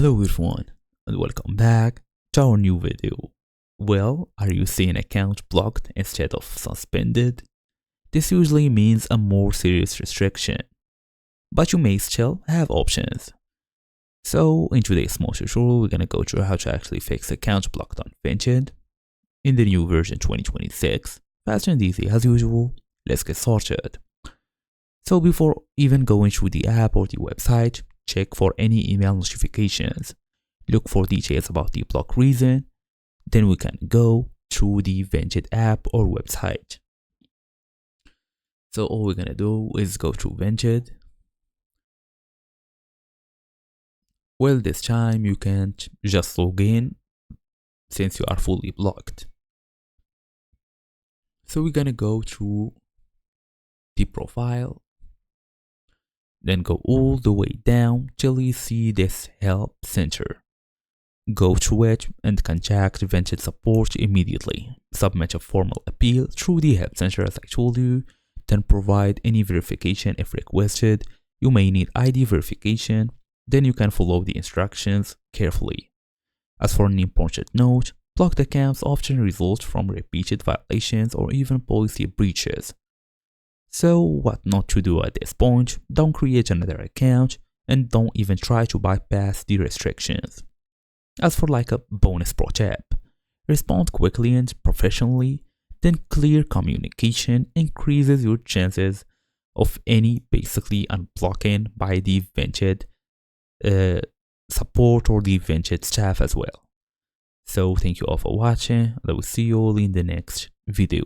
Hello everyone and welcome back to our new video. Well, are you seeing account blocked instead of suspended? This usually means a more serious restriction, but you may still have options. So in today's small tutorial, we're gonna go through how to actually fix account blocked on Vinted in the new version 2026. Fast and easy as usual. Let's get started. So before even going through the app or the website, check for any email notifications. Look for details about the block reason. Then we can go through the Vinted app or website. So all we're gonna do is go through Vinted. Well, this time you can't just log in since you are fully blocked. So we're gonna go through the profile, then go all the way down till you see this help center. Go through it and contact Vinted support immediately. Submit a formal appeal through the help center as I told you, then provide any verification if requested. You may need ID verification, then you can follow the instructions carefully. As for an important note, blocked accounts often result from repeated violations or even policy breaches. So what not to do at this point? Don't create another account and don't even try to bypass the restrictions. As for like a bonus pro tip, respond quickly and professionally, then clear communication increases your chances of any basically unblocking by the Vinted support or the Vinted staff as well. So thank you all for watching and I will see you all in the next video.